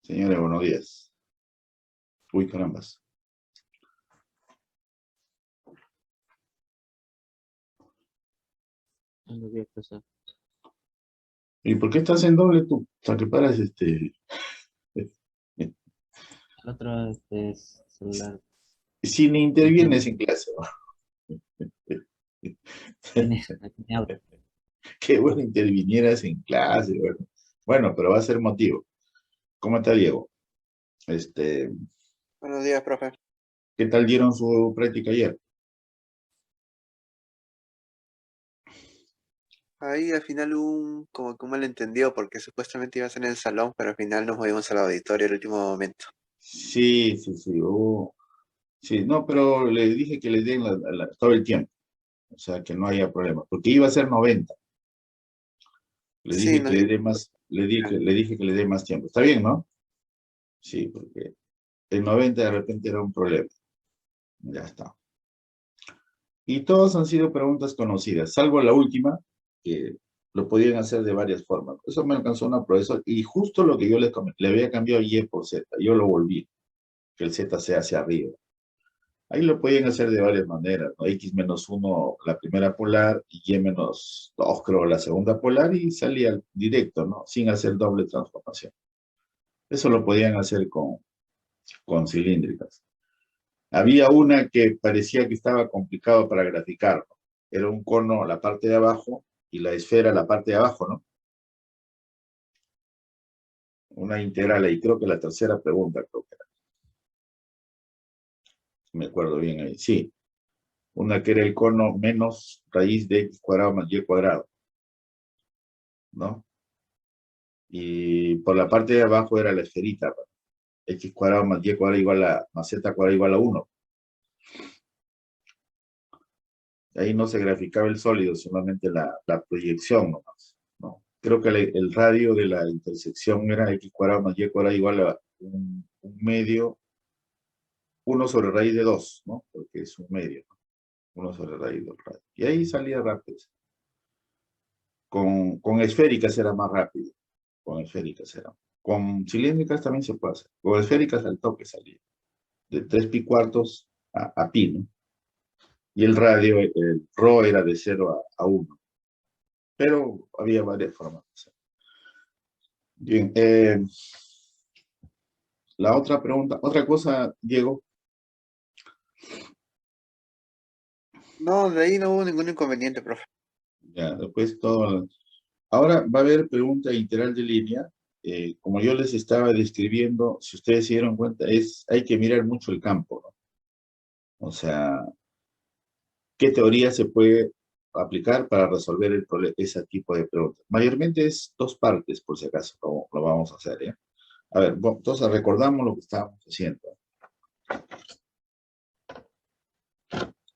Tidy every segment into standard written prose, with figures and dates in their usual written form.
Señores, buenos días. Uy, carambas. Buenos días, profesor. ¿Y por qué estás en doble tú? O sea, que paras El otro es celular. si ni No tiene, intervienes en clase, ¿no? no tiene audio. Qué bueno intervinieras en clase, bueno. Bueno, pero va a ser motivo. ¿Cómo está Diego? Este, Buenos días, profe. ¿Qué tal dieron su práctica ayer? Ahí al final hubo como que un malentendido porque supuestamente iba a ser en el salón, pero al final nos movimos al auditorio al último momento. Sí, sí, sí. Sí, no, pero le dije que le den todo el tiempo. O sea, que no haya problema. Porque iba a ser 90. Le Sí, dije que nos le dijo. dé más, le dije que le dé más tiempo. ¿Está bien, no? Sí, porque el 90 de repente era un problema. Ya está. Y todas han sido preguntas conocidas, salvo la última, que lo podían hacer de varias formas. Eso me alcanzó una profesora, y justo lo que yo le había cambiado Y por Z, yo lo volví, que el Z sea hacia arriba. Ahí lo podían hacer de varias maneras, ¿no? X menos uno la primera polar, y Y menos 2 creo la segunda polar, y salía directo, ¿no? Sin hacer doble transformación. Eso lo podían hacer con cilíndricas. Había una que parecía que estaba complicado para graficar, ¿no? Era un cono la parte de abajo y la esfera la parte de abajo, ¿no? Una integral ahí, creo que la tercera pregunta, creo que era. Me acuerdo bien ahí, sí. Una que era el cono menos raíz de x cuadrado más y cuadrado, ¿no? Y por la parte de abajo era la esferita, ¿no? X cuadrado más y cuadrado igual a, más z cuadrado igual a 1. Ahí no se graficaba el sólido, solamente la proyección nomás, ¿no? Creo que el radio de la intersección era x cuadrado más y cuadrado igual a un medio, 1 sobre raíz de 2, ¿no? Porque es un medio, ¿no? 1 sobre raíz de 2 radio. Y ahí salía rápido. Con esféricas era más rápido. Con esféricas era. Con cilíndricas también se puede hacer. Con esféricas al toque salía. De 3 pi cuartos a pi, ¿no? Y el radio, el rho era de 0 a 1. Pero había varias formas de hacer. Bien, la otra pregunta, otra cosa, Diego. No, de ahí no hubo ningún inconveniente, profe. Ya, después todo. Ahora va a haber pregunta integral de línea. Como yo les estaba describiendo, si ustedes se dieron cuenta, hay que mirar mucho el campo, ¿no? O sea, ¿qué teoría se puede aplicar para resolver ese tipo de preguntas? Mayormente es dos partes, por si acaso, lo vamos a hacer, ¿eh? A ver, bueno, entonces recordamos lo que estábamos haciendo.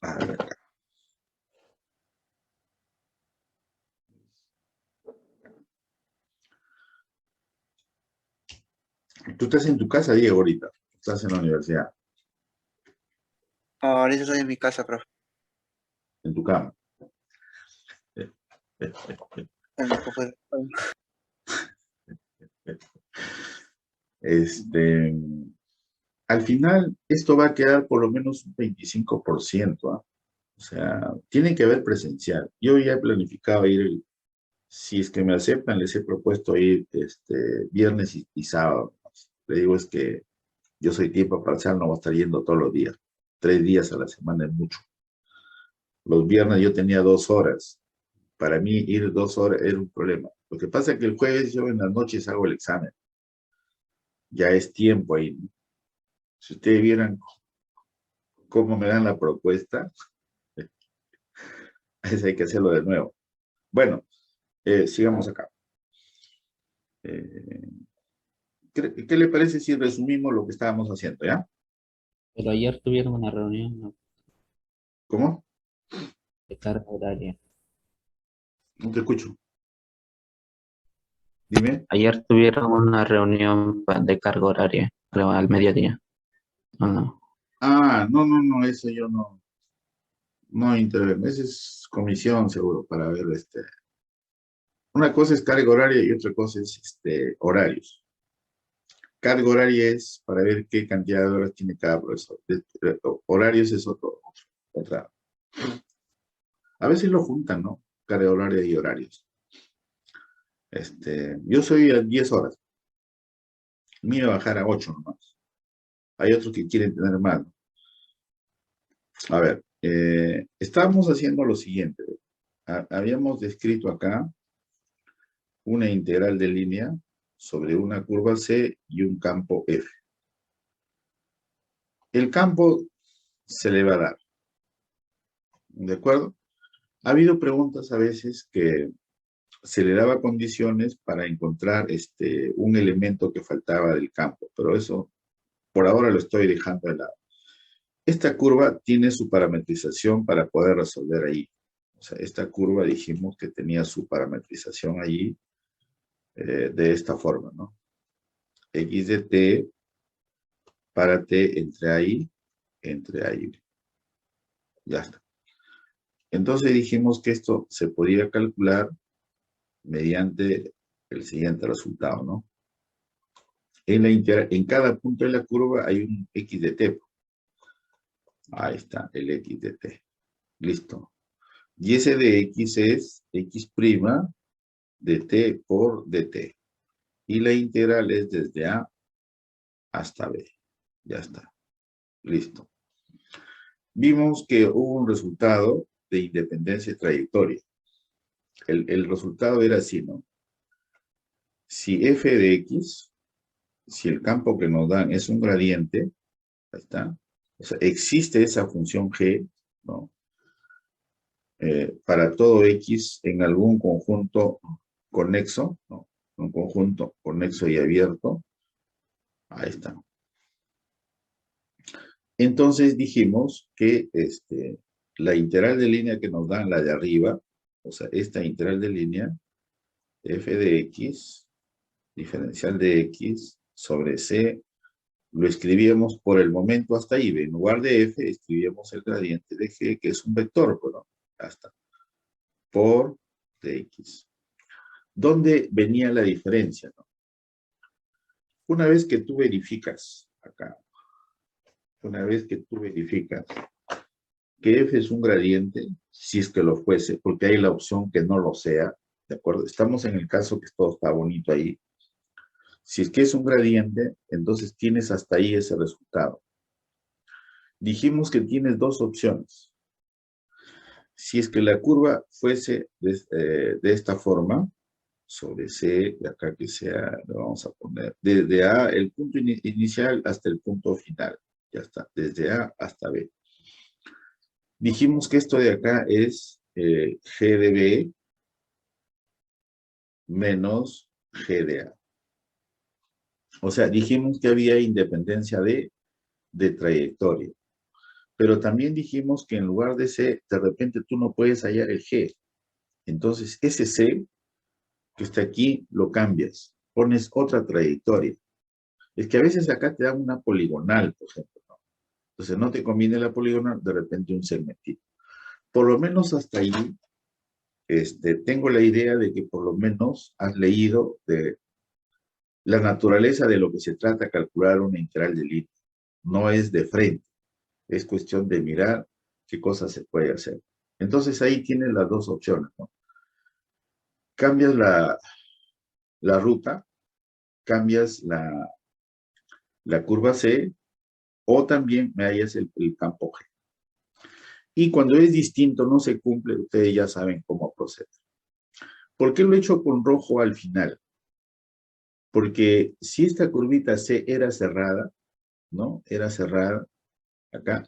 A ver, tú estás en tu casa, Diego, ahorita. Estás en la universidad, Ahorita estoy en mi casa, profe. en tu cama. En mi computadora. Este, Al final, esto va a quedar por lo menos un 25%, ¿ah? O sea, tiene que haber presencial. Yo ya he planificado ir, si es que me aceptan, les he propuesto ir viernes y sábado. Le digo es que yo soy tiempo parcial, no voy a estar yendo todos los días. 3 días a la semana es mucho. Los viernes yo tenía 2 horas. Para mí ir 2 horas era un problema. Lo que pasa es que el jueves yo en las noches hago el examen. Ya es tiempo ahí, ¿no? Si ustedes vieran cómo me dan la propuesta, eso hay que hacerlo de nuevo. Bueno, sigamos acá. Eh, ¿Qué le parece si resumimos lo que estábamos haciendo, ya? Pero ayer tuvieron una reunión, ¿no?, ¿Cómo? de carga horaria. No te escucho. Dime. Ayer tuvieron una reunión de carga horaria, creo, al mediodía. No, no. Ah, no, no, no, eso yo no intervengo. Esa es comisión, seguro, para ver Una cosa es carga horaria y otra cosa es horarios. Carga horaria es para ver qué cantidad de horas tiene cada profesor. Horarios es otra. A veces lo juntan, ¿no? Carga horaria y horarios. Yo soy a 10 horas. Me iba a bajar a 8 nomás. Hay otros que quieren tener más, ¿no? A ver, estábamos haciendo lo siguiente. Habíamos descrito acá una integral de línea sobre una curva C y un campo F. El campo se le va a dar. ¿De acuerdo? Ha habido preguntas a veces que se le daba condiciones para encontrar un elemento que faltaba del campo, pero eso por ahora lo estoy dejando de lado. Esta curva tiene su parametrización para poder resolver ahí. O sea, esta curva dijimos que tenía su parametrización allí de esta forma, ¿no? X de t para t entre A y B. Ya está. Entonces dijimos que esto se podía calcular mediante el siguiente resultado, ¿no? En cada punto de la curva hay un X de t. Ahí está, el X de t. Listo. Y ese de X es X' de t por dt. Y la integral es desde A hasta B. Ya está. Listo. Vimos que hubo un resultado de independencia y trayectoria. El resultado era así, ¿no? Si f de x, si el campo que nos dan es un gradiente, ahí está, o sea, existe esa función g, ¿no? Para todo x en algún conjunto conexo, ¿no? Un conjunto conexo y abierto, ahí está. Entonces dijimos que la integral de línea que nos dan, la de arriba, o sea, esta integral de línea, f de x, diferencial de x sobre c, lo escribíamos por el momento hasta ahí. En lugar de f, escribíamos el gradiente de g, que es un vector, bueno, hasta, por dx. ¿Dónde venía la diferencia, no? Una vez que tú verificas, acá, una vez que tú verificas que f es un gradiente, si es que lo fuese, porque hay la opción que no lo sea, ¿de acuerdo? Estamos en el caso que todo está bonito ahí. Si es que es un gradiente, entonces tienes hasta ahí ese resultado. Dijimos que tienes dos opciones. Si es que la curva fuese de esta forma, sobre C, de acá que sea, lo vamos a poner, desde A, el punto inicial hasta el punto final. Ya está, desde A hasta B. Dijimos que esto de acá es G de B menos G de A. O sea, dijimos que había independencia de trayectoria. Pero también dijimos que en lugar de C, de repente tú no puedes hallar el G. Entonces, ese C que está aquí, lo cambias. Pones otra trayectoria. Es que a veces acá te dan una poligonal, por ejemplo, ¿no? Entonces, no te conviene la poligonal, de repente un segmentito. Por lo menos hasta ahí, tengo la idea de que por lo menos has leído de la naturaleza de lo que se trata calcular una integral de línea. No es de frente. Es cuestión de mirar qué cosas se puede hacer. Entonces ahí tienes las dos opciones, ¿no? Cambias la ruta, cambias la curva C, o también me hallas el campo G. Y cuando es distinto, no se cumple, ustedes ya saben cómo proceder. ¿Por qué lo he hecho con rojo al final? Porque si esta curvita C era cerrada, ¿no? Era cerrada, acá,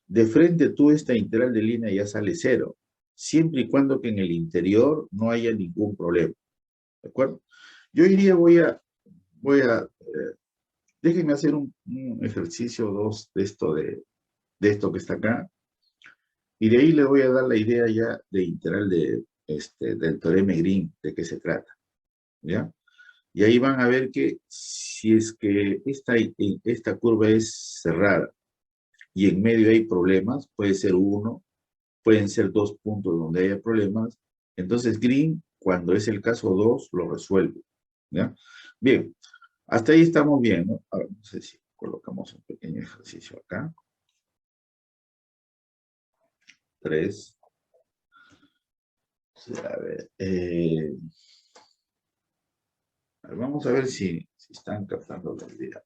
de frente tú esta integral de línea ya sale cero, siempre y cuando que en el interior no haya ningún problema. ¿De acuerdo? Yo diría, déjenme hacer un ejercicio 2 de esto que está acá, y de ahí le voy a dar la idea ya de integral del teorema de Green, de qué se trata, ¿ya? Y ahí van a ver que si es que esta curva es cerrada y en medio hay problemas, puede ser uno, pueden ser dos puntos donde haya problemas, entonces Green, cuando es el caso 2, lo resuelve, ¿ya? Bien, Hasta ahí estamos bien, ¿no? A ver, no sé si colocamos un pequeño ejercicio acá. 3. A ver, vamos a ver si están captando la idea.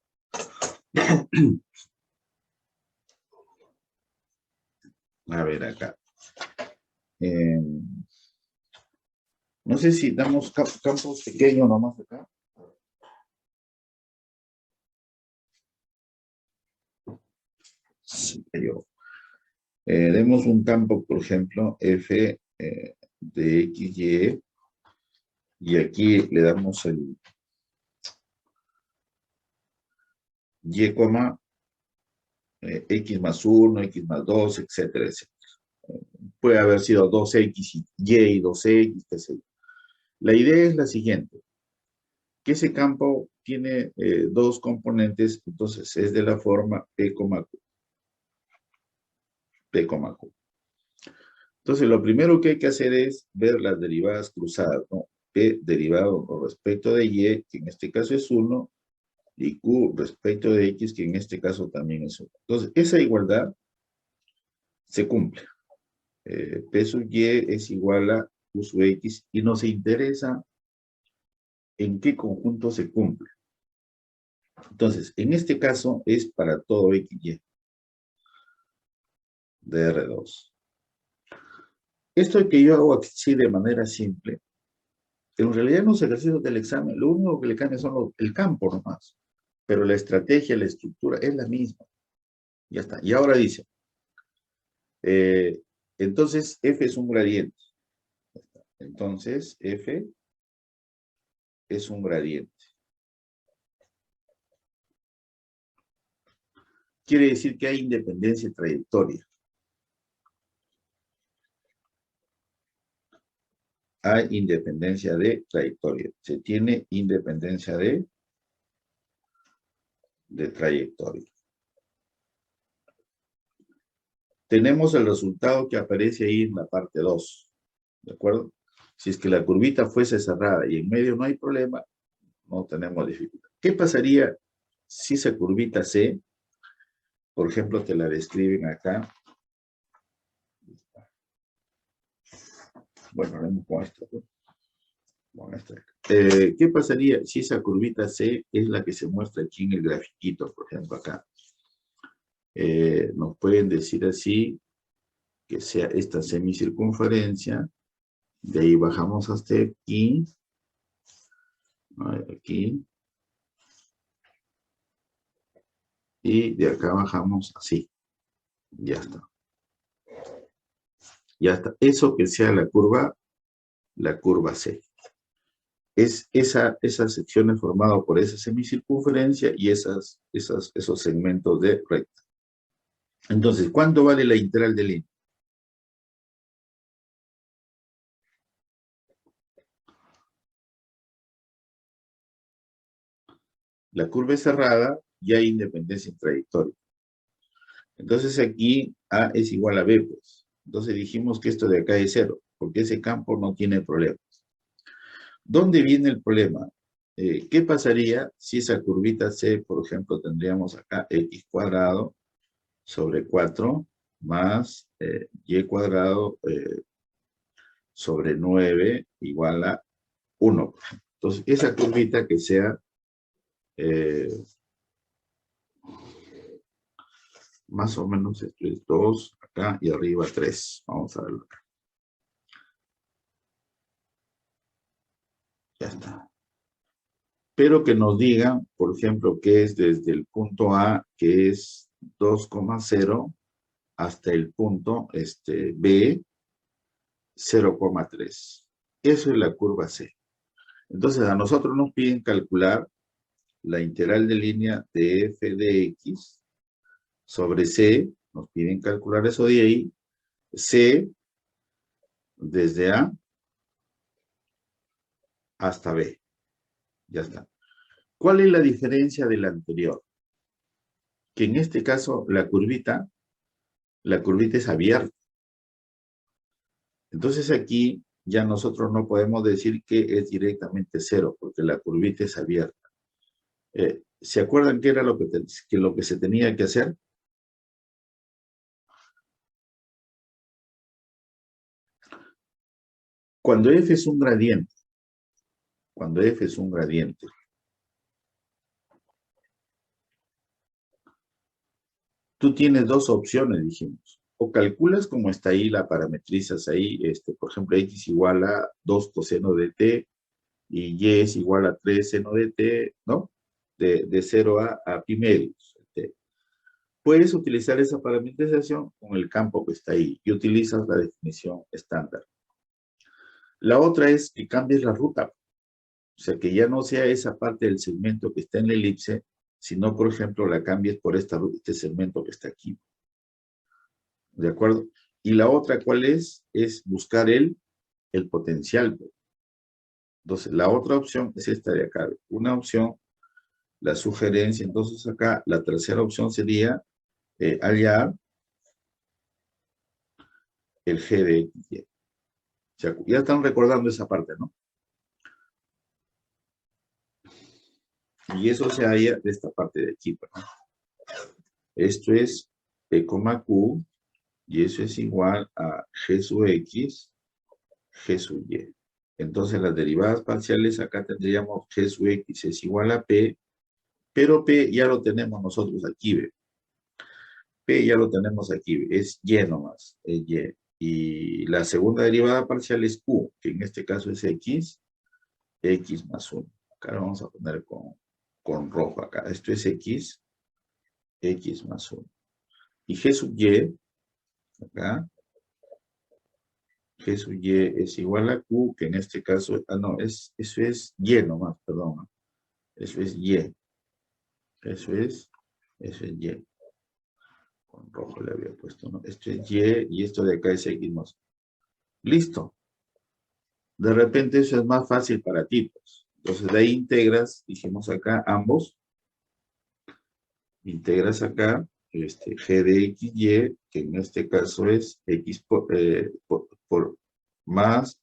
A ver acá. No sé si damos campos pequeños nomás acá. Sí, demos un campo, por ejemplo, f de x, y aquí le damos el y, x más 1, x más 2, etcétera, etcétera. Puede haber sido 2x y 2x, qué sé yo. La idea es la siguiente, que ese campo tiene dos componentes, entonces es de la forma P, Q. P, Q. Entonces, lo primero que hay que hacer es ver las derivadas cruzadas, ¿no? P derivado con respecto de y, que en este caso es 1, y Q respecto de x, que en este caso también es 1. Entonces, esa igualdad se cumple. P sub y es igual a Q sub x, y nos interesa en qué conjunto se cumple. Entonces, en este caso es para todo x, y de R2. Esto que yo hago así de manera simple, en realidad en los ejercicios del examen, lo único que le cambia son el campo nomás, pero la estrategia, la estructura es la misma. Ya está. Y ahora dice, entonces F es un gradiente. Entonces F es un gradiente. Quiere decir que hay independencia de trayectoria. Hay independencia de trayectoria. Se tiene independencia de trayectoria. Tenemos el resultado que aparece ahí en la parte 2. ¿De acuerdo? Si es que la curvita fuese cerrada y en medio no hay problema, no tenemos dificultad. ¿Qué pasaría si esa curvita C, por ejemplo, te la describen acá? Bueno, haremos con esto. Con esta. ¿Qué pasaría si esa curvita C es la que se muestra aquí en el grafiquito, por ejemplo, acá? Nos pueden decir así, que sea esta semicircunferencia, de ahí bajamos hasta aquí, aquí, y de acá bajamos así. Ya está. Ya está. Eso que sea la curva C. Es esa sección es formada por esa semicircunferencia y esos segmentos de recta. Entonces, ¿cuánto vale la integral de línea? La curva es cerrada y hay independencia en trayectoria. Entonces aquí A es igual a B, pues. Entonces dijimos que esto de acá es 0, porque ese campo no tiene problemas. ¿Dónde viene el problema? ¿Qué pasaría si esa curvita C, por ejemplo, tendríamos acá x cuadrado sobre 4 más y cuadrado sobre 9 igual a 1? Entonces, esa curvita que sea más o menos esto es 2 acá y arriba 3. Vamos a verlo acá. Ya está. Pero que nos digan, por ejemplo, que es desde el punto A, que es 2,0, hasta el punto B, 0,3. Eso es la curva C. Entonces, a nosotros nos piden calcular la integral de línea de f de x sobre C. Nos piden calcular eso de ahí. C desde A hasta B. Ya está. ¿Cuál es la diferencia de la anterior? Que en este caso la curvita es abierta. Entonces aquí ya nosotros no podemos decir que es directamente 0, porque la curvita es abierta. ¿Se acuerdan qué era lo que se tenía que hacer? Cuando f es un gradiente, tú tienes dos opciones, dijimos. O calculas como está ahí, la parametrizas ahí, por ejemplo, x igual a 2 coseno de t y y es igual a 3 seno de t, ¿no? De 0 a pi medios. Puedes utilizar esa parametrización con el campo que está ahí y utilizas la definición estándar. La otra es que cambies la ruta. O sea, que ya no sea esa parte del segmento que está en la elipse, sino, por ejemplo, la cambies por este segmento que está aquí. ¿De acuerdo? Y la otra, ¿cuál es? Es buscar el potencial. Entonces, la otra opción es esta de acá. Una opción, la sugerencia, entonces acá, la tercera opción sería hallar el g de x, y. O sea, ya están recordando esa parte, ¿no? Y eso se halla de esta parte de aquí, ¿no? Esto es P, Q, y eso es igual a G sub X, G sub Y. Entonces, las derivadas parciales, acá tendríamos G sub X es igual a P, pero P ya lo tenemos nosotros aquí, ¿ve? P ya lo tenemos aquí, ¿ve? Es Y nomás, es Y. Y la segunda derivada parcial es Q, que en este caso es X, X más 1. Acá lo vamos a poner con rojo acá. Esto es X, X más 1. Y G sub Y, acá, G sub Y es igual a Q, que en este caso, no, eso es Y nomás, perdón. Eso es Y. Eso es Y. Con rojo le había puesto, ¿no? Esto es Y y esto de acá es X más. Listo. De repente eso es más fácil para ti, pues. Entonces de ahí integras, dijimos acá, ambos. Integras acá, G de X, Y, que en este caso es X por más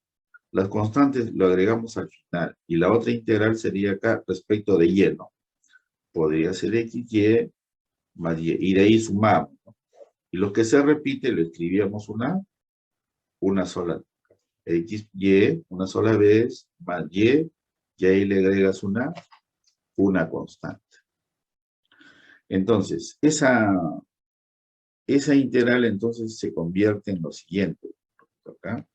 las constantes, lo agregamos al final. Y la otra integral sería acá respecto de Y, ¿no? Podría ser X, Y más Y. Y de ahí sumamos, ¿no? Y lo que se repite, lo escribíamos una sola. X, Y, una sola vez, más y ahí le agregas una constante. Entonces, esa integral entonces se convierte en lo siguiente. Acá.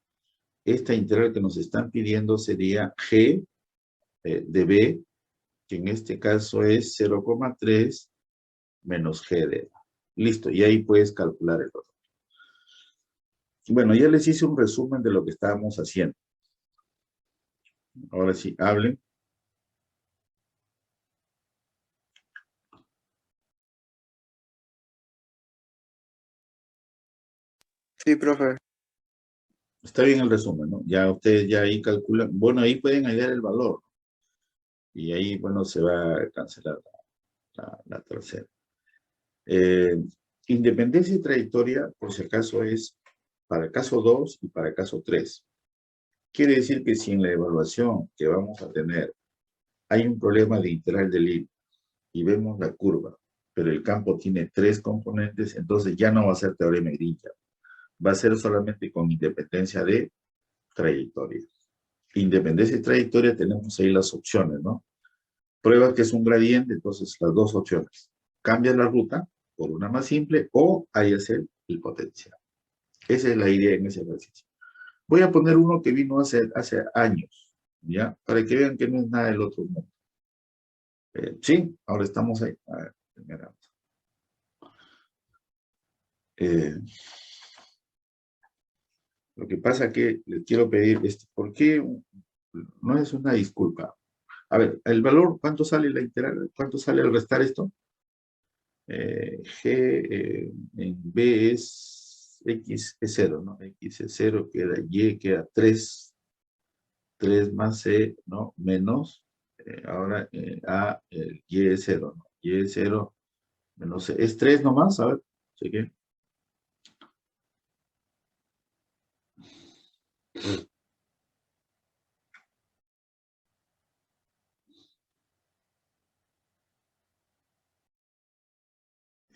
Esta integral que nos están pidiendo sería G de B, que en este caso es 0,3 menos G de A. Listo, y ahí puedes calcular el otro. Bueno, ya les hice un resumen de lo que estábamos haciendo. Ahora sí, hablen. Sí, profe. Está bien el resumen, ¿no? Ya ustedes ya ahí calculan. Bueno, ahí pueden hallar el valor. Y ahí, bueno, se va a cancelar la tercera. Independencia y trayectoria, por si acaso, es para caso 2 y para caso 3. Quiere decir que si en la evaluación que vamos a tener hay un problema de integral de línea y vemos la curva, pero el campo tiene 3 componentes, entonces ya no va a ser teorema de Green. Va a ser solamente con independencia de trayectoria. Independencia y trayectoria tenemos ahí las opciones, ¿no? Prueba que es un gradiente, entonces las dos opciones. Cambia la ruta por una más simple o hay hacer el potencial. Esa es la idea en ese ejercicio. Voy a poner uno que vino hace años, ¿ya? Para que vean que no es nada del otro mundo. Sí, ahora estamos ahí. A ver, primera. Lo que pasa que les quiero pedir, ¿por qué? No es una disculpa. A ver, el valor, ¿cuánto sale la integral? ¿Cuánto sale al restar esto? G en B es X es 0, ¿no? X es 0, queda Y, queda 3 más C, ¿no? Menos, ahora A, Y es 0, ¿no? Y es 0, menos C. Es 3 nomás, a ver, cheque.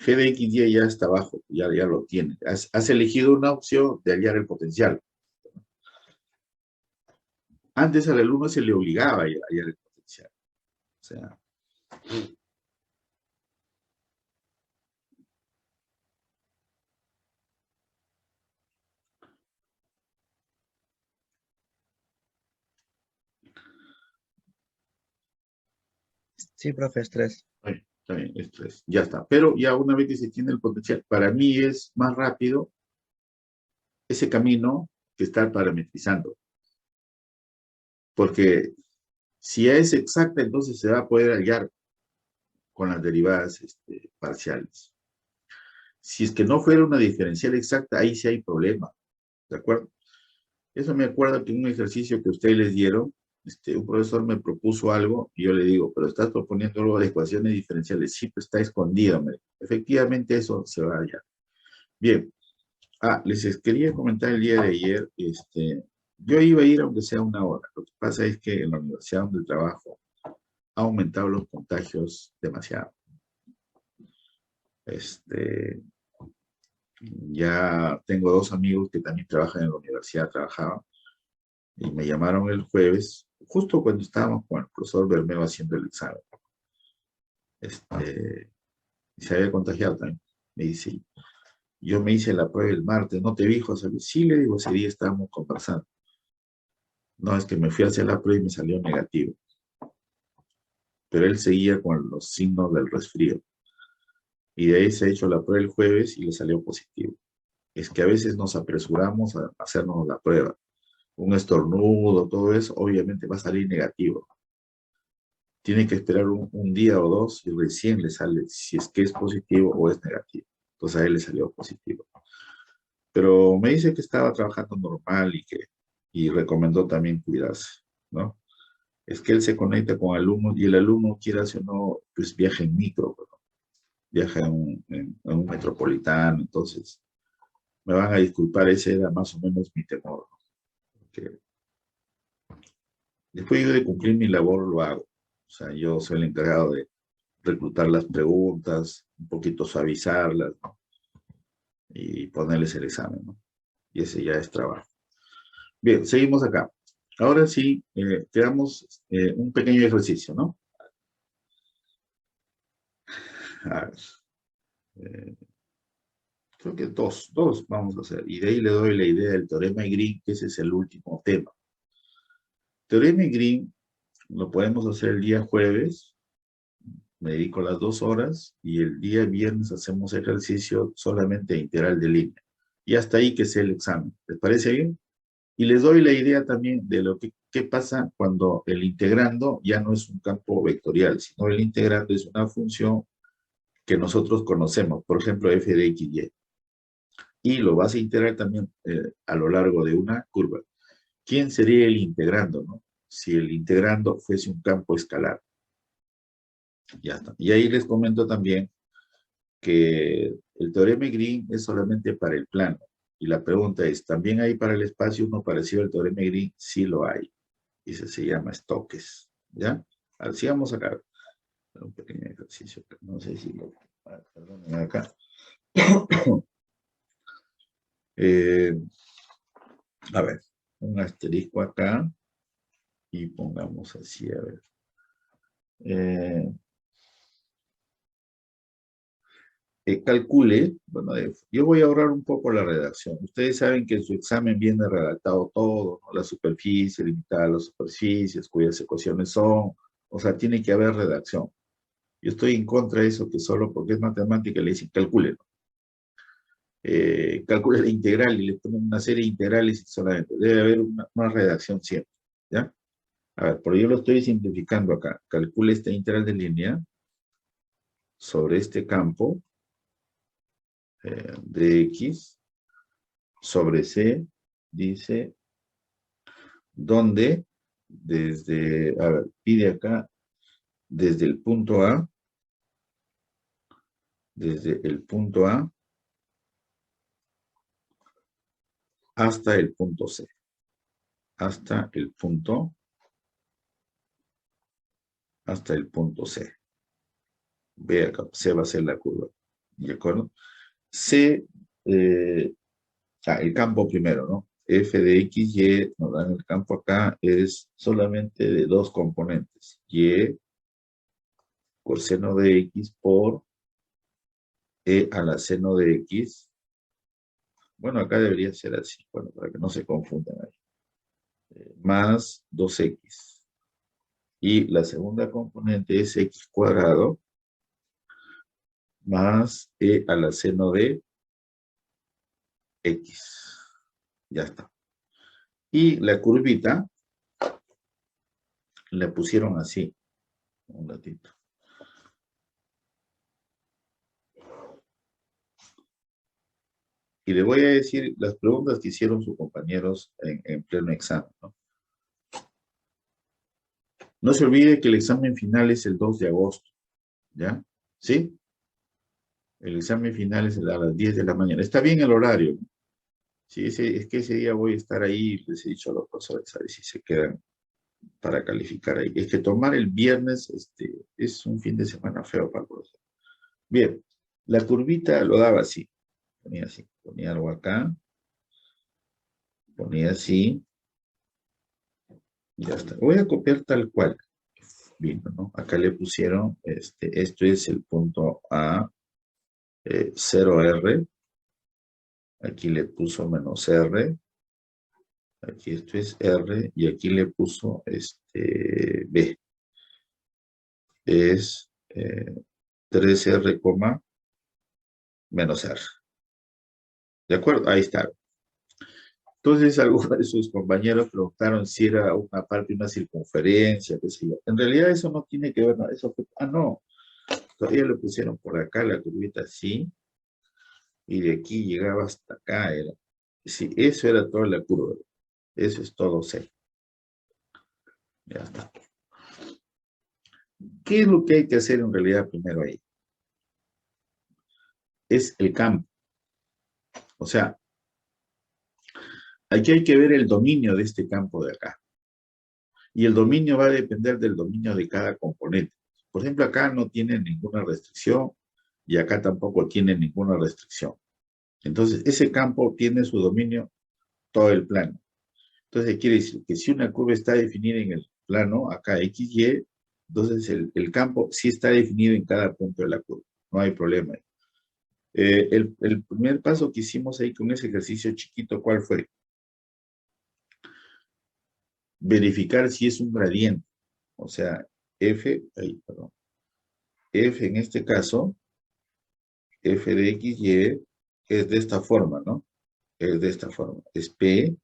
G de XY ya está abajo, ya lo tiene. Has elegido una opción de hallar el potencial. Antes al alumno se le obligaba a hallar el potencial. O sea, Sí, profe, estrés. está bien, esto es, ya está. Pero ya una vez que se tiene el potencial, para mí es más rápido ese camino que estar parametrizando. Porque si ya es exacta, entonces se va a poder hallar con las derivadas parciales. Si es que no fuera una diferencial exacta, ahí sí hay problema, ¿de acuerdo? Eso me acuerdo que en un ejercicio que ustedes les dieron, un profesor me propuso algo y yo le digo, pero estás proponiendo algo de ecuaciones diferenciales. Sí, pues está escondido. Efectivamente, eso se va a hallar. Bien. Les quería comentar el día de ayer, yo iba a ir aunque sea una hora. Lo que pasa es que en la universidad donde trabajo ha aumentado los contagios demasiado. Ya tengo dos amigos que también trabajan en la universidad, trabajaban, y me llamaron el jueves, justo cuando estábamos con el profesor Bermeo haciendo el examen. Y se había contagiado también. Me dice, yo me hice la prueba el martes, ¿no te vi, José Luis? Sí, le digo, ese día estábamos conversando. No, es que me fui a hacer la prueba y me salió negativo. Pero él seguía con los signos del resfrío. Y de ahí se ha hecho la prueba el jueves y le salió positivo. Es que a veces nos apresuramos a hacernos la prueba. Un estornudo, todo eso, obviamente va a salir negativo. Tiene que esperar un día o dos y recién le sale si es que es positivo o es negativo. Entonces a él le salió positivo. Pero me dice que estaba trabajando normal y recomendó también cuidarse, ¿no? Es que él se conecta con alumnos y el alumno, quiera o no, pues viaja en micro, ¿no? Viaja en un metropolitano, entonces me van a disculpar, ese era más o menos mi temor, ¿no? Porque después yo de cumplir mi labor lo hago. O sea, yo soy el encargado de reclutar las preguntas, un poquito suavizarlas, ¿no? Y ponerles el examen, ¿no? Y ese ya es trabajo. Bien, seguimos acá. Ahora sí, quedamos un pequeño ejercicio, ¿no? A ver. Creo que dos vamos a hacer. Y de ahí le doy la idea del teorema de Green, que ese es el último tema. Teorema de Green lo podemos hacer el día jueves, me dedico las 2 horas, y el día viernes hacemos ejercicio solamente de integral de línea. Y hasta ahí que sea el examen. ¿Les parece bien? Y les doy la idea también de lo que qué pasa cuando el integrando ya no es un campo vectorial, sino el integrando es una función que nosotros conocemos, por ejemplo, f de x, y. Y lo vas a integrar también a lo largo de una curva. ¿Quién sería el integrando, no? Si el integrando fuese un campo escalar. Ya está. Y ahí les comento también que el teorema de Green es solamente para el plano. Y la pregunta es, ¿también hay para el espacio uno parecido al teorema de Green? Sí lo hay. Y se llama Stokes. ¿Ya? A ver, sigamos acá. Un pequeño ejercicio. No sé si lo... Perdónenme acá. A ver, un asterisco acá y pongamos así, a ver. Calcule, bueno, yo voy a ahorrar un poco la redacción. Ustedes saben que en su examen viene redactado todo, ¿no? La superficie, limitada a las superficies, cuyas ecuaciones son, o sea, tiene que haber redacción. Yo estoy en contra de eso, que solo porque es matemática le dicen calcule, ¿no? Calcule la integral y le ponen una serie de integrales y solamente. Debe haber una redacción siempre, ¿ya? A ver, pero yo lo estoy simplificando acá. Calcule esta integral de línea sobre este campo de X sobre C, dice, donde desde, a ver, pide acá, desde el punto A, hasta el punto C. Hasta el punto C. Ve acá, C va a ser la curva. ¿De acuerdo? C, el campo primero, ¿no? F de X, Y, nos dan el campo acá, es solamente de dos componentes. Y coseno de X por E a la seno de X. Bueno, acá debería ser así, bueno, para que no se confundan ahí. Más 2X. Y la segunda componente es X cuadrado más E a la seno de X. Ya está. Y la curvita la pusieron así. Un ratito. Y le voy a decir las preguntas que hicieron sus compañeros en pleno examen, ¿no? No se olvide que el examen final es el 2 de agosto, ¿ya? ¿Sí? El examen final es a las 10 de la mañana. Está bien el horario, ¿no? Sí, es que ese día voy a estar ahí, les he dicho a los profesores, a ver si se quedan para calificar ahí. Es que tomar el viernes es un fin de semana feo para el profesor. Bien, la curvita lo daba así, ponía algo acá, ponía así, y ya está. Voy a copiar tal cual. Bien, ¿no? Acá le pusieron, esto es el punto A, 0R, aquí le puso menos R, aquí esto es R, y aquí le puso B. Es 3R, menos R. ¿De acuerdo? Ahí está. Entonces, algunos de sus compañeros preguntaron si era una parte de una circunferencia, qué sé yo. En realidad eso no tiene que ver, no, eso fue, no, todavía lo pusieron por acá, la curvita así, y de aquí llegaba hasta acá, era. Sí, eso era toda la curva, eso es todo C. Ya está. ¿Qué es lo que hay que hacer en realidad primero ahí? Es el campo. O sea, aquí hay que ver el dominio de este campo de acá. Y el dominio va a depender del dominio de cada componente. Por ejemplo, acá no tiene ninguna restricción y acá tampoco tiene ninguna restricción. Entonces, ese campo tiene su dominio todo el plano. Entonces, quiere decir que si una curva está definida en el plano, acá X, Y, entonces el campo sí está definido en cada punto de la curva. No hay problema. El primer paso que hicimos ahí con ese ejercicio chiquito, ¿cuál fue? Verificar si es un gradiente. O sea, F en este caso, F de X, Y, es de esta forma, ¿no? Es de esta forma. Es P,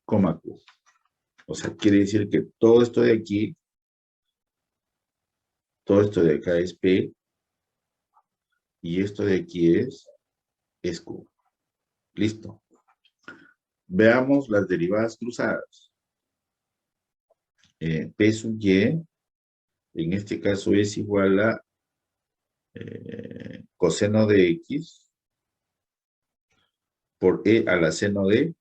Q. O sea, quiere decir que todo esto de aquí, todo esto de acá es P, y esto de aquí es Q. Listo. Veamos las derivadas cruzadas. P sub Y, en este caso es igual a coseno de X por E a la seno de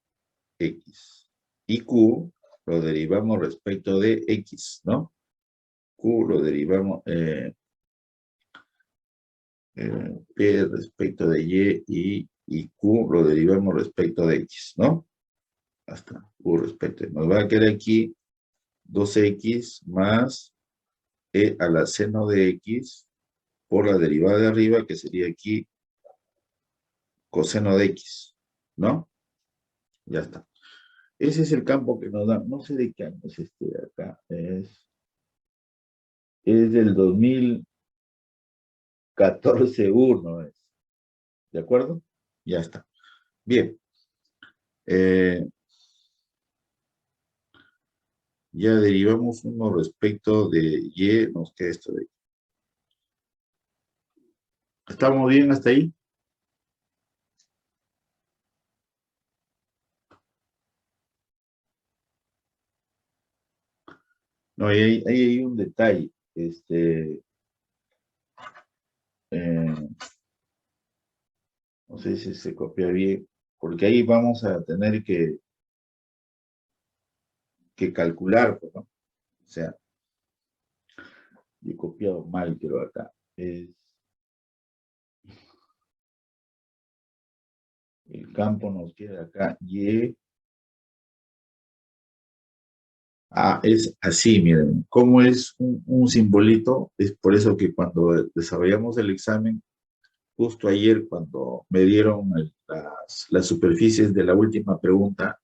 X. Y Q lo derivamos respecto de X, ¿no? Q lo derivamos, P respecto de y Q lo derivamos respecto de X, ¿no? Hasta Q respecto. Nos va a quedar aquí 2X más E a la seno de X por la derivada de arriba, que sería aquí coseno de X, ¿no? Ya está. Ese es el campo que nos da, no sé de qué año es este de acá, es del 2014 uno, ¿de acuerdo? Ya está. Bien. Ya derivamos uno respecto de Y, nos queda esto de aquí. ¿Estamos bien hasta ahí? No, ahí hay un detalle. No sé si se copia bien, porque ahí vamos a tener que calcular, pues, ¿no? O sea, yo he copiado mal, creo acá. El campo nos queda acá, Y. Es así, miren, como es un simbolito, es por eso que cuando desarrollamos el examen, justo ayer cuando me dieron las superficies de la última pregunta,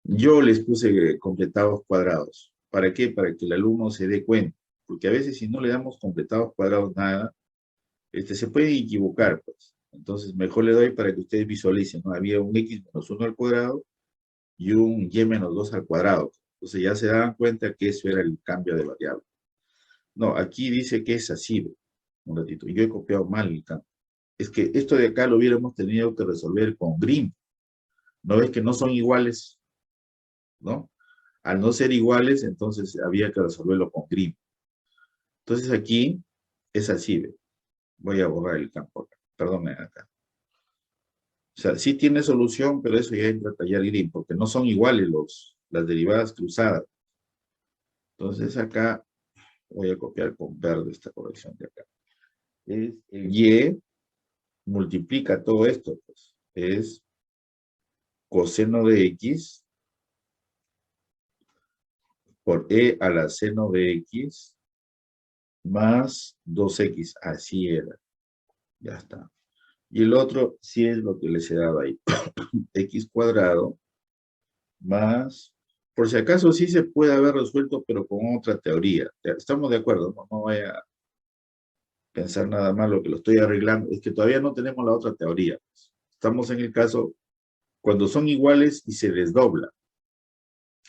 yo les puse completados cuadrados. ¿Para qué? Para que el alumno se dé cuenta, porque a veces si no le damos completados cuadrados nada, se puede equivocar, pues. Entonces mejor le doy para que ustedes visualicen, ¿no? Había un x menos 1 al cuadrado y un y menos 2 al cuadrado. Entonces ya se daban cuenta que eso era el cambio de variable. No, aquí dice que es así. Un ratito, yo he copiado mal el cambio. Es que esto de acá lo hubiéramos tenido que resolver con Grimm. ¿No ves que no son iguales? ¿No? Al no ser iguales, entonces había que resolverlo con Grimm. Entonces aquí es así. Voy a borrar el campo acá. Perdónenme acá. O sea, sí tiene solución, pero eso ya entra a tallar Grimm, porque no son iguales las derivadas cruzadas. Entonces acá voy a copiar con verde esta corrección de acá. Es el Y multiplica todo esto, pues. Es coseno de X por E a la seno de X más 2X. Así era. Ya está. Y el otro sí es lo que les he dado ahí. X cuadrado más, por si acaso sí se puede haber resuelto, pero con otra teoría. Estamos de acuerdo, no vaya a pensar nada más lo que lo estoy arreglando. Es que todavía no tenemos la otra teoría. Estamos en el caso cuando son iguales y se desdobla.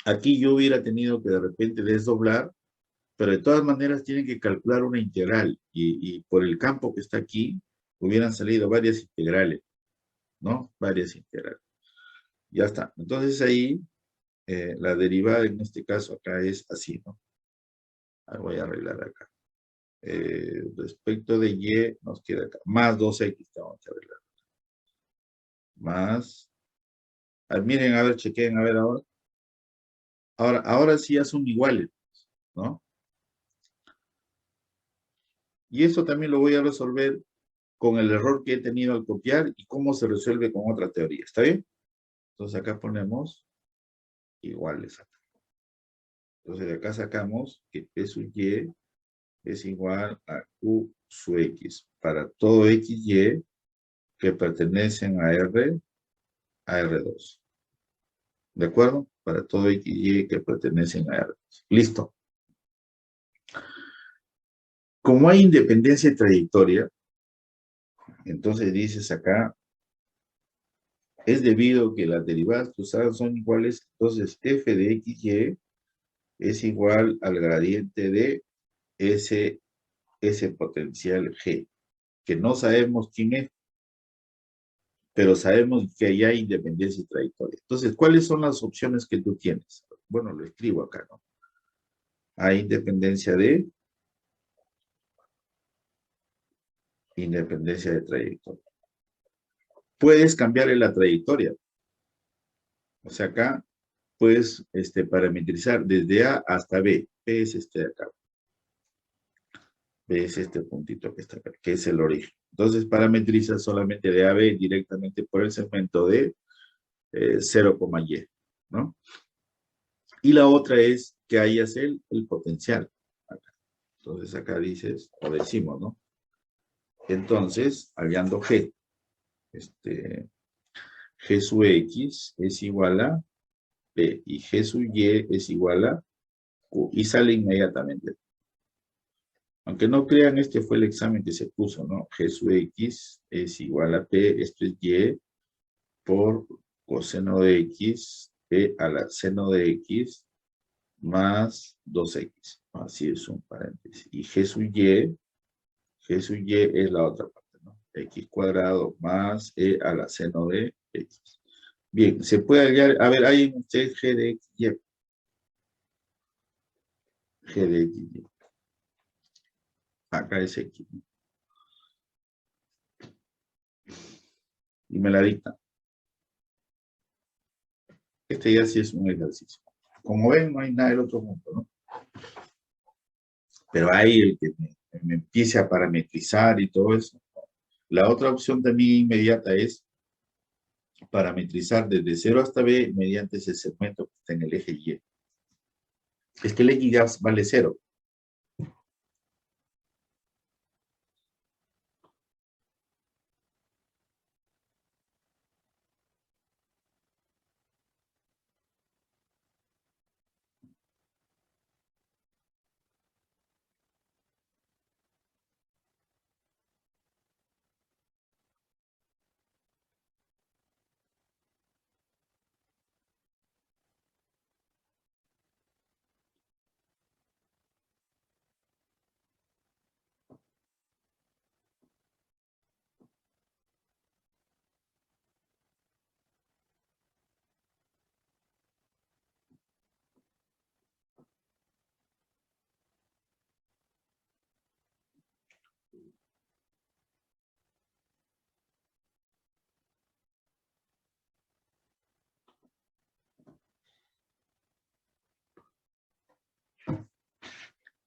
Aquí yo hubiera tenido que de repente desdoblar, pero de todas maneras tienen que calcular una integral. Y por el campo que está aquí, hubieran salido varias integrales, ¿no? Varias integrales. Ya está. Entonces ahí, la derivada en este caso acá es así, ¿no? Voy a arreglar acá. Respecto de Y, nos queda acá. Más 2X, vamos a arreglar. Más. Miren, a ver, chequen, a ver ahora. Ahora sí ya son iguales, ¿no? Y eso también lo voy a resolver con el error que he tenido al copiar y cómo se resuelve con otra teoría. ¿Está bien? Entonces acá ponemos iguales. Entonces de acá sacamos que P sub Y es igual a Q sub X para todo XY que pertenecen a R2. ¿De acuerdo? Para todo XY que pertenecen a R2. Listo. Como hay independencia de trayectoria, entonces dices acá, es debido a que las derivadas cruzadas son iguales, entonces f de xy es igual al gradiente de ese potencial g, que no sabemos quién es, pero sabemos que allá hay independencia y trayectoria. Entonces, ¿cuáles son las opciones que tú tienes? Bueno, lo escribo acá, ¿no? Hay independencia de trayectoria. Puedes cambiarle la trayectoria. O sea, acá puedes parametrizar desde A hasta B. B es este de acá. B es este puntito que está acá, que es el origen. Entonces, parametriza solamente de A a B directamente por el segmento de 0,y, ¿no? Y la otra es que hayas el potencial. Acá. Entonces, acá dices, o decimos, ¿no? Entonces, hallando G, G sub X es igual a P y G sub Y es igual a Q. Y sale inmediatamente. Aunque no crean, este fue el examen que se puso, ¿no? G sub X es igual a P, esto es Y, por coseno de X, P a la seno de X, más 2X. Así es un paréntesis. Y G sub Y es la otra parte, ¿no? X cuadrado más E a la seno de X. Bien, se puede hallar, a ver, hay en usted G de X, Y. G de X, Y. Acá es X. Y me la dicta. Este ya sí es un ejercicio. Como ven, no hay nada del otro mundo, ¿no? Pero hay el que me empiece a parametrizar y todo eso. La otra opción también inmediata es parametrizar desde 0 hasta B mediante ese segmento que está en el eje Y. Es que el X ya vale 0.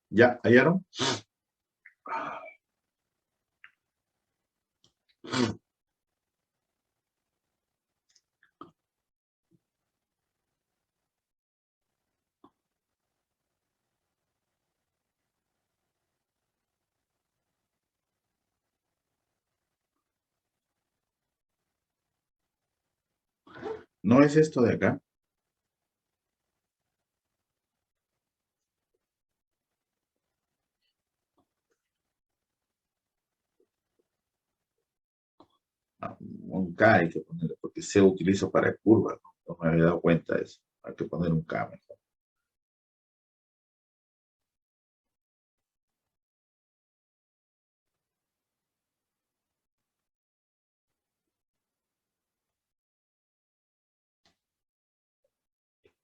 ¿Ya hallaron? ¿No es esto de acá? Un K hay que ponerle, porque C utilizo para curvas, ¿no? No me había dado cuenta de eso. Hay que poner un K mejor.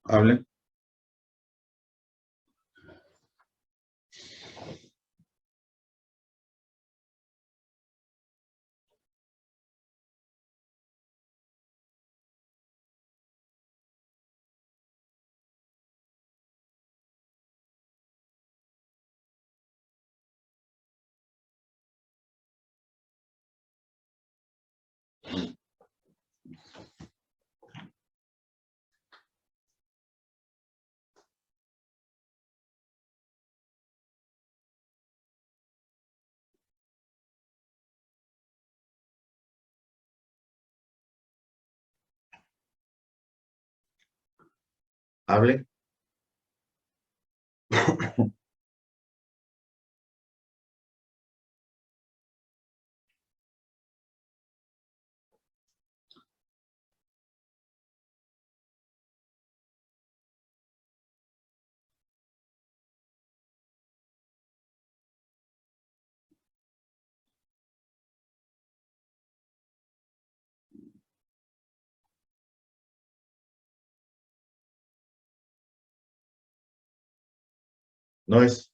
Hablen. Hablen. No es.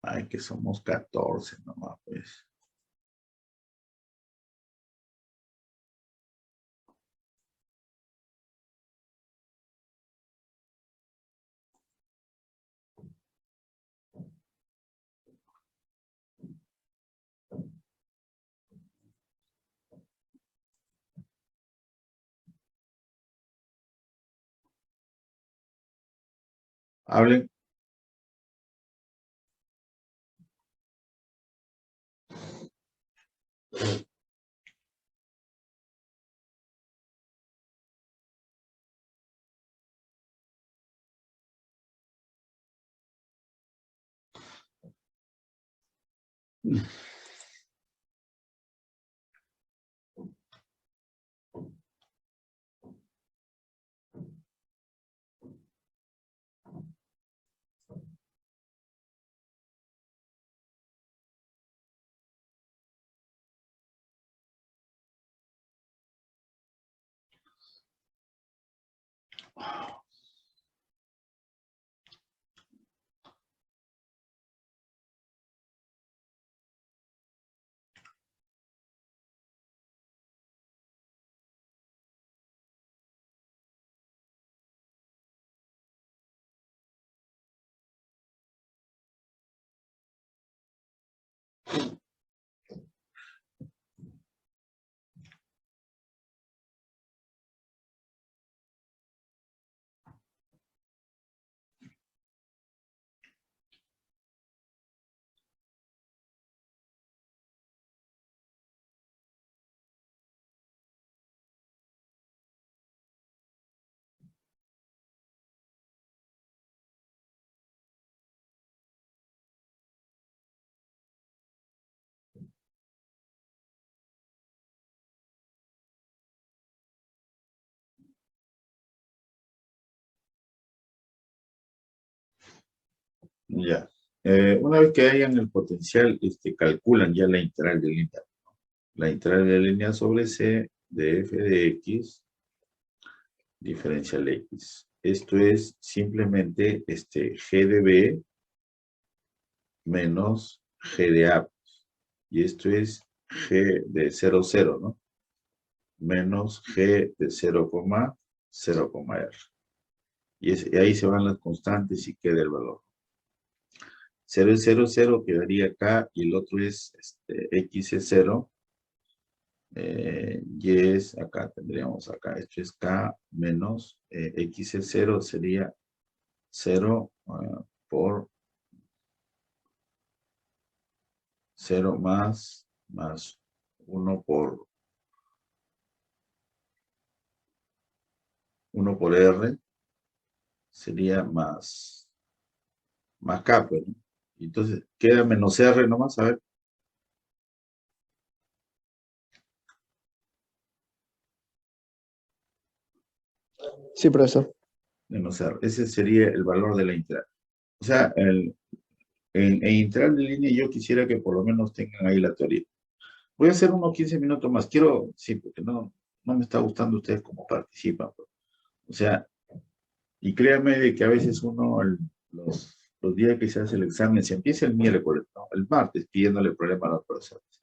Ay, que somos 14 nomás, pues. Hablen. Ya. Una vez que hayan el potencial, calculan ya la integral de línea. La integral de línea sobre C de f de x diferencial x. Esto es simplemente g de b menos g de a. Y esto es g de 0, 0, ¿no? Menos g de 0, 0, r. Y ahí se van las constantes y queda el valor. 0 es 0, 0, quedaría acá, y el otro es x es 0, y es, acá tendríamos acá, esto es k menos x es 0, sería 0 por 0 más 1 por r, sería más k, pues, ¿no? Entonces, queda menos r nomás, a ver. Sí, profesor. Menos r. Ese sería el valor de la integral. O sea, en integral de línea yo quisiera que por lo menos tengan ahí la teoría. Voy a hacer unos 15 minutos más. Sí, porque no me está gustando ustedes cómo participan, pues. O sea, y créanme de que a veces uno, los días que se hace el examen, se empieza el miércoles, ¿no? El martes, pidiéndole problemas a los profesores.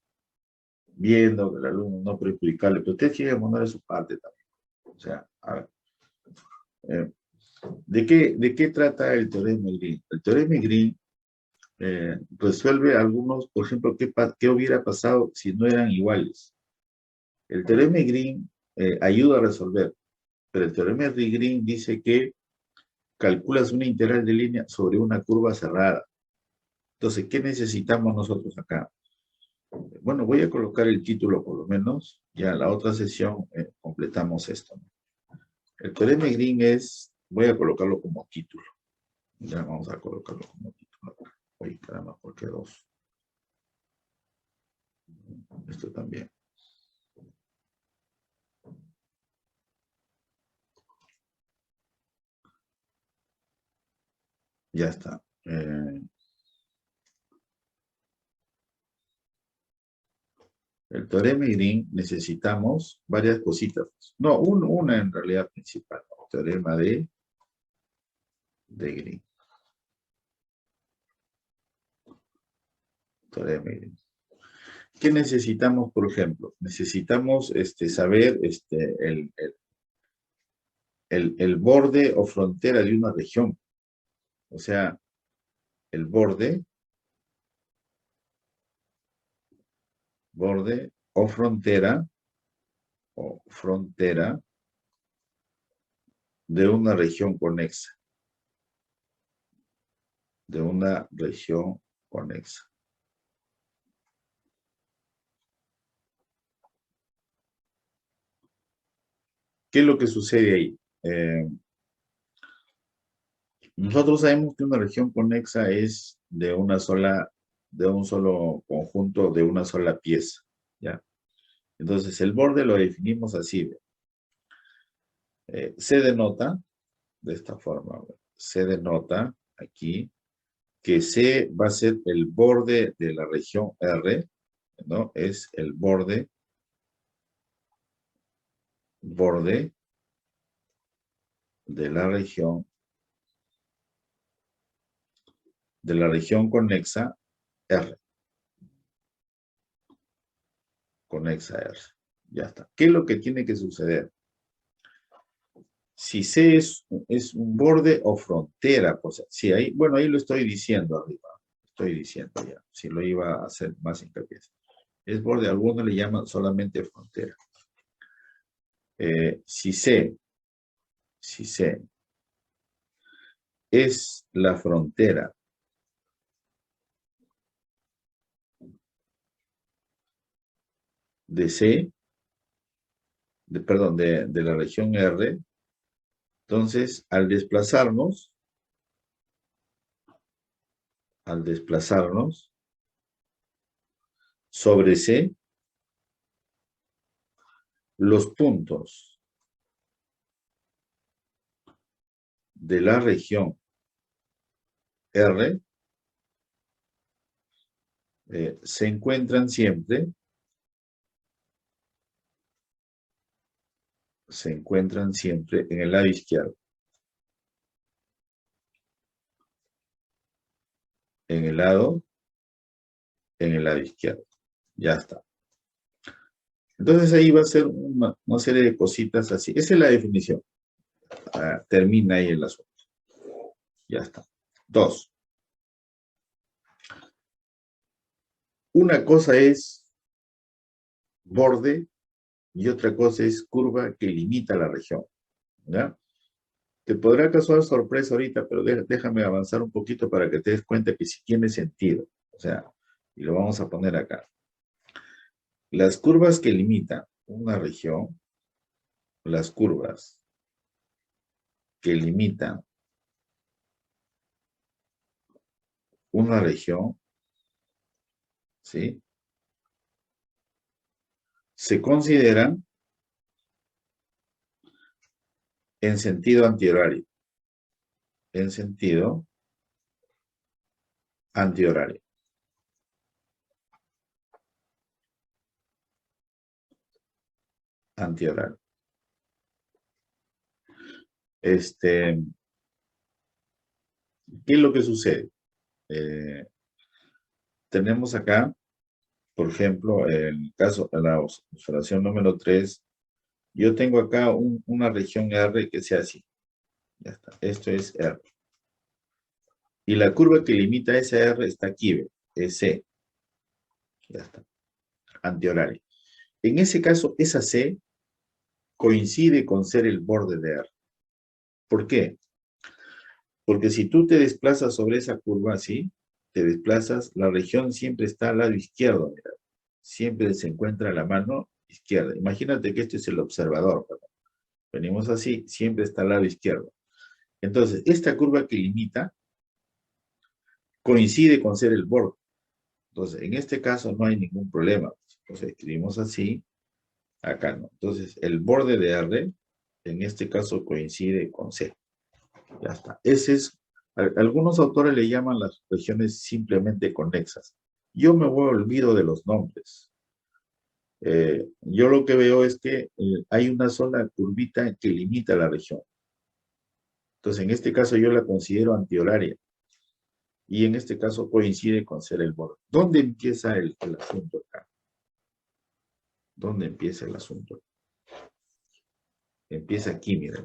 Viendo que el alumno no puede explicarle, pero ustedes quieren mandar su parte también. O sea, a ver. ¿De qué trata el teorema de Green? El teorema de Green resuelve algunos, por ejemplo, ¿qué hubiera pasado si no eran iguales? El teorema de Green ayuda a resolver, pero el teorema de Green dice que calculas una integral de línea sobre una curva cerrada. Entonces, ¿qué necesitamos nosotros acá? Bueno, voy a colocar el título por lo menos, ya en la otra sesión completamos esto, ¿no? El teorema de Green voy a colocarlo como título. Ya vamos a colocarlo como título. Oye, caramba, ¿por qué 2? Esto también. Ya está. El teorema de Green necesitamos varias cositas. No, una en realidad principal. ¿No? Teorema de Green. Teorema de Green. ¿Qué necesitamos, por ejemplo? Necesitamos saber el borde o frontera de una región. O sea, el borde o frontera de una región conexa. De una región conexa. ¿Qué es lo que sucede ahí? Nosotros sabemos que una región conexa es de un solo conjunto, de una sola pieza, ¿ya? Entonces, el borde lo definimos así. Se denota de esta forma. Se denota aquí que C va a ser el borde de la región R, ¿no? Es el borde de la región conexa R. Conexa R. Ya está. ¿Qué es lo que tiene que suceder? Si C es un borde o frontera, pues, sí, ahí lo estoy diciendo arriba. estoy diciendo ya, si lo iba a hacer más hincapié. Es borde, algunos le llaman solamente frontera. Si C es la frontera de C, perdón, de la región R, entonces al desplazarnos sobre C, los puntos de la región R se encuentran siempre en el lado izquierdo. En el lado izquierdo. Ya está. Entonces ahí va a ser una serie de cositas así. Esa es la definición. Termina ahí el asunto. Ya está. 2. Una cosa es borde y otra cosa es curva que limita la región. ¿Ya? Te podrá causar sorpresa ahorita, pero déjame avanzar un poquito para que te des cuenta que sí tiene sentido. O sea, y lo vamos a poner acá. Las curvas que limitan una región, las curvas que limitan una región, ¿sí? Se consideran en sentido antihorario. En sentido antihorario. Antihorario. ¿Qué es lo que sucede? Tenemos acá, por ejemplo, en el caso de la observación número 3, yo tengo acá una región R que sea así. Ya está. Esto es R. Y la curva que limita esa R está aquí, ¿ve? Es C. Ya está. Antihorario. En ese caso, esa C coincide con ser el borde de R. ¿Por qué? Porque si tú te desplazas sobre esa curva así, te desplazas, la región siempre está al lado izquierdo, mira. Siempre se encuentra a la mano izquierda. Imagínate que este es el observador, ¿verdad? Venimos así, siempre está al lado izquierdo. Entonces, esta curva que limita coincide con ser el borde. Entonces, en este caso no hay ningún problema. Entonces, escribimos así, acá no. Entonces, el borde de R, en este caso, coincide con C. Ya está. Ese es, algunos autores le llaman las regiones simplemente conexas. Yo me olvido de los nombres. Yo lo que veo es que hay una sola curvita que limita la región. Entonces, en este caso yo la considero antihoraria. Y en este caso coincide con ser el borde. ¿Dónde empieza el asunto acá? ¿Dónde empieza el asunto? Empieza aquí, miren.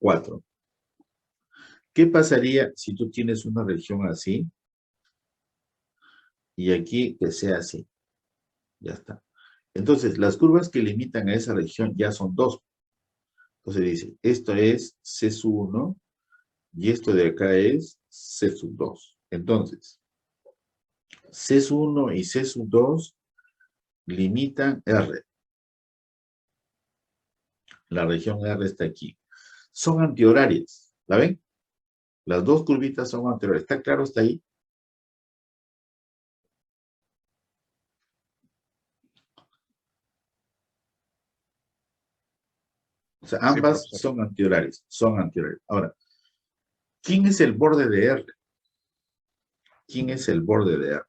4. ¿Qué pasaría si tú tienes una región así y aquí que sea así? Ya está. Entonces, las curvas que limitan a esa región ya son 2. Entonces dice, esto es C1 y esto de acá es C2. Entonces, C1 y C2 limitan R. La región R está aquí. Son antihorarias. ¿La ven? Las dos curvitas son antihorarias. ¿Está claro hasta ahí? O sea, ambas profesor. son antihorarias. Son antihorarias. Ahora, ¿quién es el borde de R? ¿Quién es el borde de R?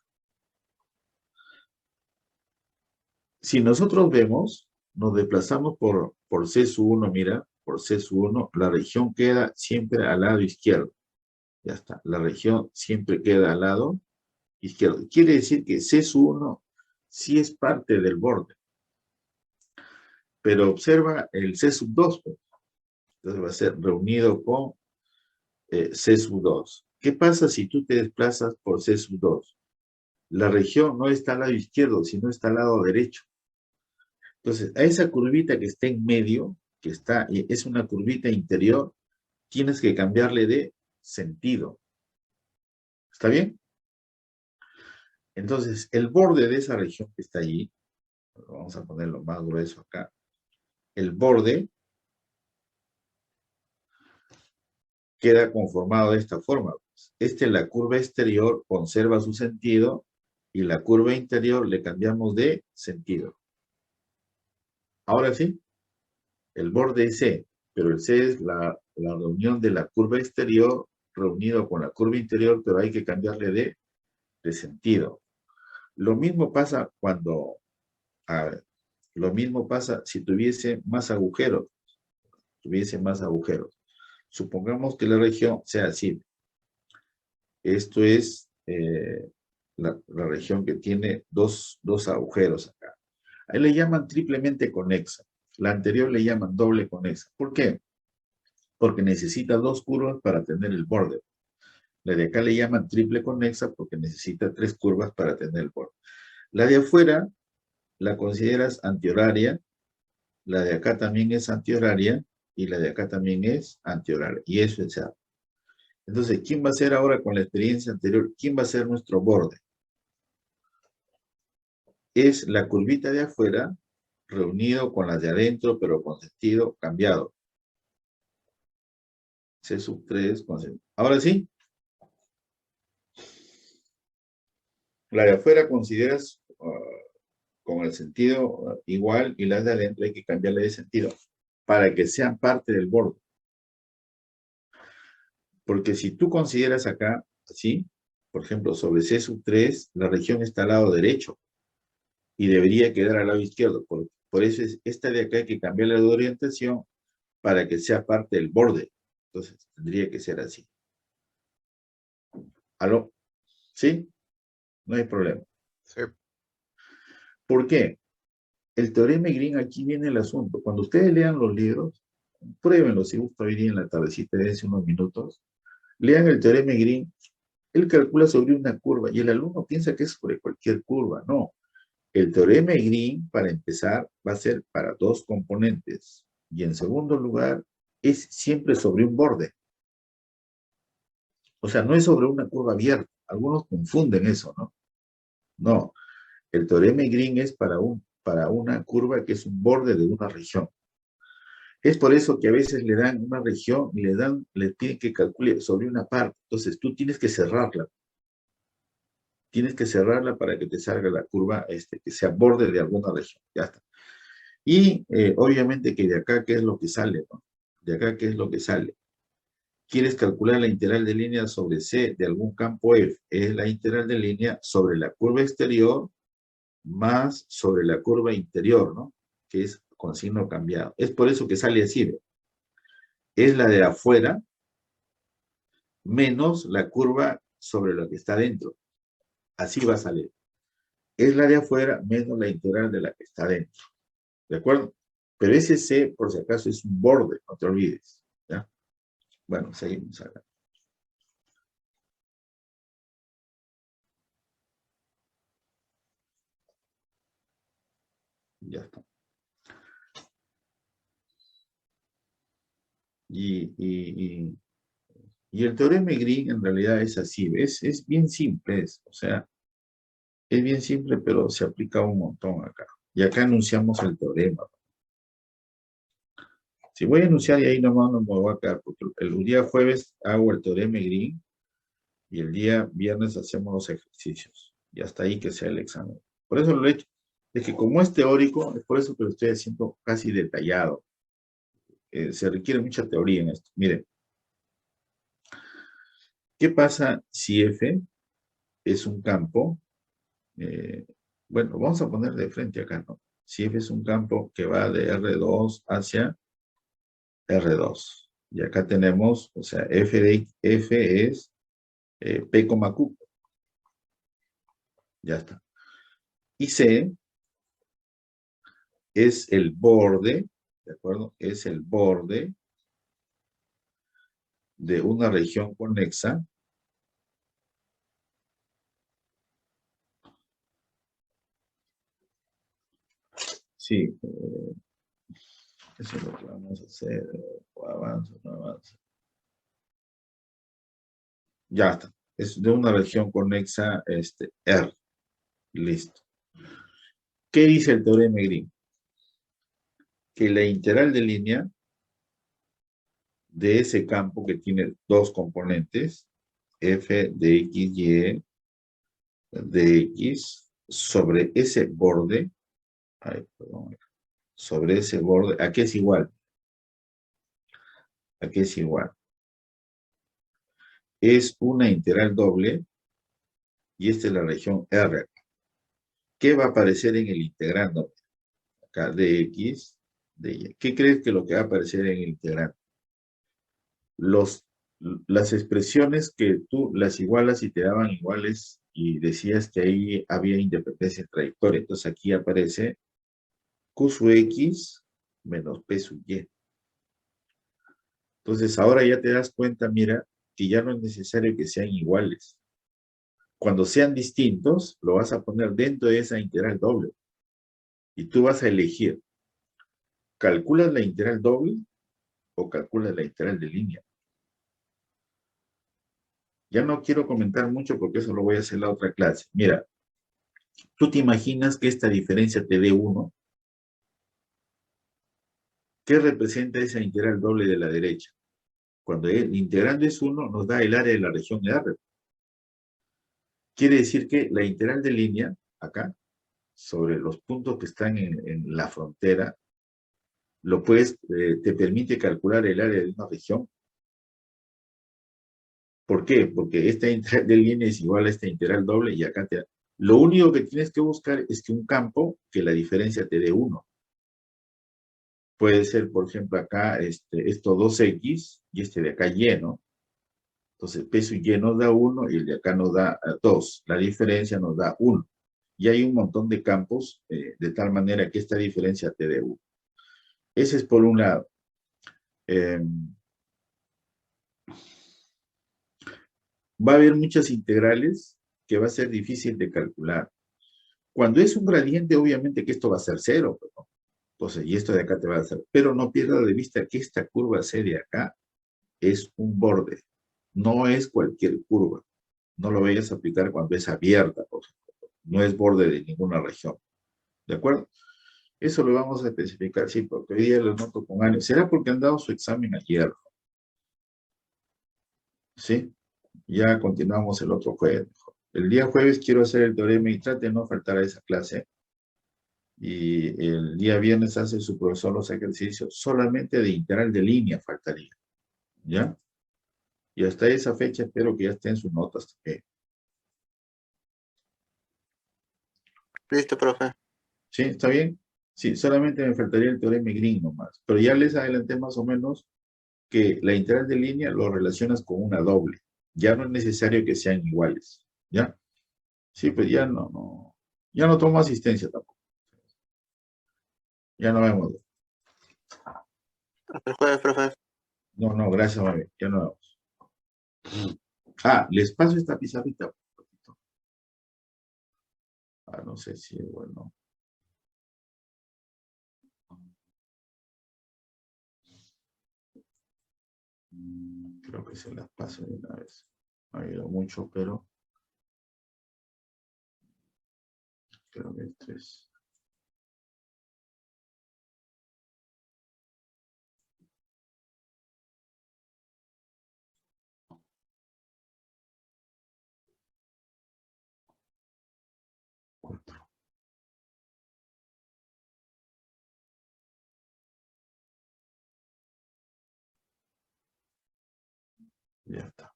Si nosotros vemos, nos desplazamos por C1, mira, por C1, la región queda siempre al lado izquierdo. Ya está, la región siempre queda al lado izquierdo. Quiere decir que C1 sí es parte del borde. Pero observa el C2, pues. Entonces va a ser reunido con C2. ¿Qué pasa si tú te desplazas por C sub 2? La región no está al lado izquierdo, sino está al lado derecho. Entonces, a esa curvita que está en medio, es una curvita interior, tienes que cambiarle de sentido. ¿Está bien? Entonces, el borde de esa región que está allí, vamos a ponerlo más grueso acá, el borde queda conformado de esta forma. La curva exterior conserva su sentido y la curva interior le cambiamos de sentido. Ahora sí, el borde es C, pero el C es la reunión de la curva exterior reunido con la curva interior, pero hay que cambiarle de sentido. Lo mismo pasa lo mismo pasa si tuviese más agujeros. Supongamos que la región sea así. Esto es la región que tiene dos agujeros acá. Ahí le llaman triplemente conexa. La anterior le llaman doble conexa. ¿Por qué? Porque necesita dos curvas para tener el borde. La de acá le llaman triple conexa porque necesita tres curvas para tener el borde. La de afuera la consideras antihoraria, la de acá también es antihoraria y la de acá también es antihoraria. Y eso es A. Entonces, ¿quién va a ser ahora con la experiencia anterior? ¿Quién va a ser nuestro borde? Es la curvita de afuera reunido con la de adentro, pero con sentido cambiado. C sub 3 con sentido. Ahora sí. La de afuera consideras con el sentido igual y las de adentro hay que cambiarle de sentido para que sean parte del borde. Porque si tú consideras acá, así, por ejemplo, sobre C sub 3, la región está al lado derecho y debería quedar al lado izquierdo. Por eso esta de acá hay que cambiarle de orientación para que sea parte del borde. Entonces, tendría que ser así. ¿Aló? ¿Sí? No hay problema. Sí. ¿Por qué? El teorema Green, aquí viene el asunto. Cuando ustedes lean los libros, pruébenlo si gusta hoy día en la tardecita, dense unos minutos. Lean el teorema Green. Él calcula sobre una curva y el alumno piensa que es sobre cualquier curva. No. El teorema Green, para empezar, va a ser para dos componentes. Y en segundo lugar, es siempre sobre un borde. O sea, no es sobre una curva abierta. Algunos confunden eso, ¿no? No. El teorema Green es para una curva que es un borde de una región. Es por eso que a veces le dan una región y le tienen que calcular sobre una parte. Entonces tú tienes que cerrarla. Tienes que cerrarla para que te salga la curva que sea borde de alguna región. Ya está. Y obviamente que de acá, ¿qué es lo que sale? ¿No? De acá, ¿qué es lo que sale? Quieres calcular la integral de línea sobre C de algún campo F. Es la integral de línea sobre la curva exterior más sobre la curva interior, ¿no? Que es con signo cambiado. Es por eso que sale así, ¿ve? Es la de afuera menos la curva sobre la que está dentro. Así va a salir. Es la de afuera menos la integral de la que está dentro. ¿De acuerdo? Pero ese C, por si acaso, es un borde, no te olvides. ¿Ya? Bueno, seguimos acá. Ya está. Y el teorema de Green en realidad es así. Es bien simple. O sea, es bien simple, pero se aplica un montón acá. Y acá anunciamos el teorema. Si voy a anunciar y ahí nomás no me voy a quedar, porque el día jueves hago el teorema de Green y el día viernes hacemos los ejercicios. Y hasta ahí que sea el examen. Por eso lo he hecho. Es que como es teórico, es por eso que lo estoy haciendo casi detallado. Se requiere mucha teoría en esto. Miren, ¿qué pasa si F es un campo? Bueno, vamos a poner de frente acá, ¿no? Si F es un campo que va de R2 hacia R2. Y acá tenemos, o sea, F es P, Q. Ya está. Y C es el borde, ¿de acuerdo? Es el borde de una región conexa Sí, eso es lo que vamos a hacer. Avanza, no avanza. Ya está. Es de una región conexa R. Listo. ¿Qué dice el teorema de Green? Que la integral de línea de ese campo que tiene dos componentes, f de x, y de x, sobre ese borde, perdón, sobre ese borde, ¿a qué es igual? ¿A qué es igual? Es una integral doble y esta es la región R. ¿Qué va a aparecer en el integrando? Acá, de x, de y. ¿Qué crees que lo que va a aparecer en el integrando? Las expresiones que tú las igualas y te daban iguales y decías que ahí había independencia trayectoria. Entonces aquí aparece Q sub X menos P sub Y. Entonces ahora ya te das cuenta, mira, que ya no es necesario que sean iguales. Cuando sean distintos, lo vas a poner dentro de esa integral doble. Y tú vas a elegir, ¿calculas la integral doble o calculas la integral de línea? Ya no quiero comentar mucho porque eso lo voy a hacer en la otra clase. Mira, ¿tú te imaginas que esta diferencia te dé 1? ¿Qué representa esa integral doble de la derecha? Cuando el integrando es 1, nos da el área de la región R. Quiere decir que la integral de línea, acá, sobre los puntos que están en la frontera, te permite calcular el área de una región. ¿Por qué? Porque esta integral de línea es igual a esta integral doble y acá lo único que tienes que buscar es que un campo, que la diferencia te dé 1. Puede ser, por ejemplo, acá esto 2x y este de acá y, ¿no? Entonces, P sub y nos da 1 y el de acá nos da 2. La diferencia nos da 1. Y hay un montón de campos de tal manera que esta diferencia te dé 1. Ese es por un lado. Va a haber muchas integrales que va a ser difícil de calcular. Cuando es un gradiente, obviamente que esto va a ser 0, ¿no? Entonces, y esto de acá te va a hacer. Pero no pierdas de vista que esta curva C de acá es un borde. No es cualquier curva. No lo vayas a aplicar cuando es abierta, por ejemplo. No es borde de ninguna región. ¿De acuerdo? Eso lo vamos a especificar, sí, porque hoy día lo noto con años. ¿Será porque han dado su examen ayer? ¿Sí? Ya continuamos el otro jueves. El día jueves quiero hacer el teorema y trate de no faltar a esa clase. Y el día viernes hace su profesor los ejercicios. Solamente de integral de línea faltaría. ¿Ya? Y hasta esa fecha espero que ya estén sus notas también. Listo, profe. ¿Sí? ¿Está bien? Sí, solamente me faltaría el teorema de Green nomás. Pero ya les adelanté más o menos que la integral de línea lo relacionas con una doble. Ya no es necesario que sean iguales. ¿Ya? Sí, pues ya ya no tomo asistencia tampoco. Ya no vemos. Hasta el jueves, profe. No, gracias, mami. Ya no vemos. Ah, les paso esta pizarrita. Ah, no sé si es bueno. Creo que se las paso de una vez. No ha habido mucho, pero creo que esto es. Ya está.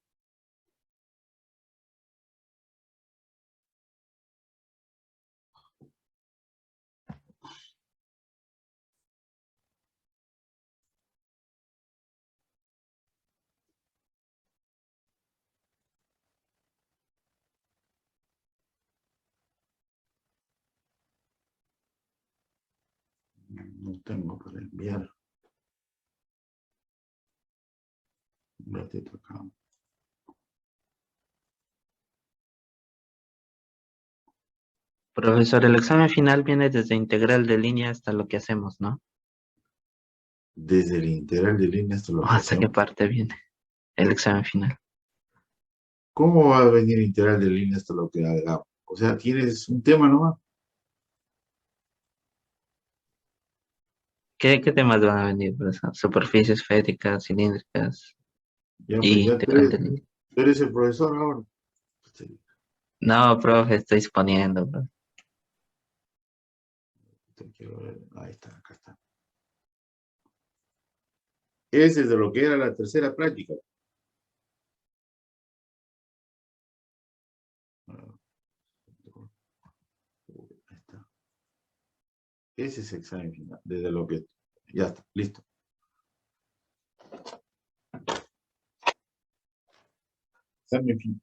No tengo para enviar. Un ratito acá. Profesor, el examen final viene desde integral de línea hasta lo que hacemos, ¿no? Desde el integral de línea hasta ¿O lo que hasta qué hacemos. parte viene el examen final? ¿Cómo va a venir integral de línea hasta lo que hagamos? O sea, tienes un tema nomás. ¿Qué temas van a venir, profesor? Superficies esféricas, cilíndricas Ya, pues y ya integral de línea. tú eres el profesor ahora. Sí, No, profe, estoy exponiendo, profe. te quiero ver. Ahí está, acá está. Ese es de lo que era la tercera práctica. Ahí está. Ese es el examen final, desde lo que... Ya está, listo.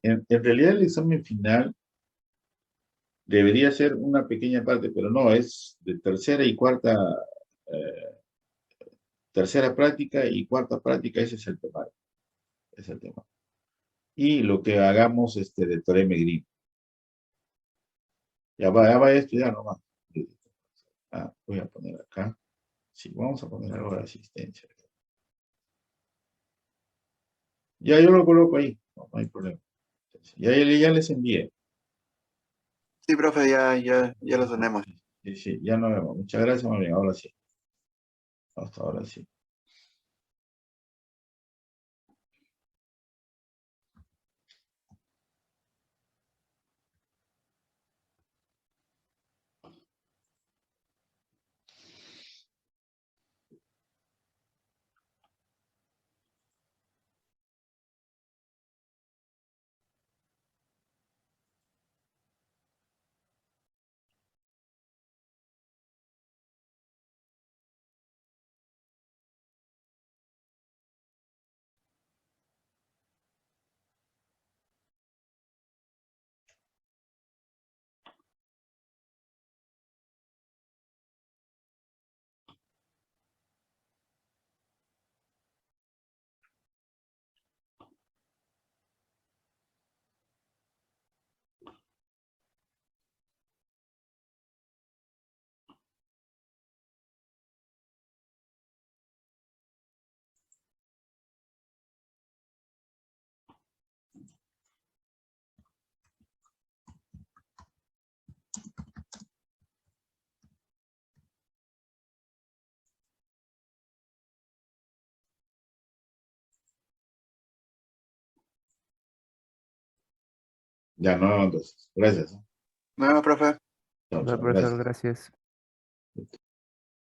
En realidad el examen final debería ser una pequeña parte, pero no, es de tercera y cuarta, eh, tercera práctica y cuarta práctica, ese es el tema. Es el tema. Y lo que hagamos de teorema y Green. Ya vaya a estudiar nomás. Ah, voy a poner acá. Sí, vamos a poner algo de asistencia. Ya yo lo coloco ahí, no hay problema. Ya les envié. Sí, profe, ya lo tenemos. Sí, sí, ya nos vemos. Muchas gracias, muy bien. Ahora sí. Hasta ahora sí. Ya no, entonces. Gracias. Bueno, profe. Chao, Va, chao. profesor, Gracias. gracias.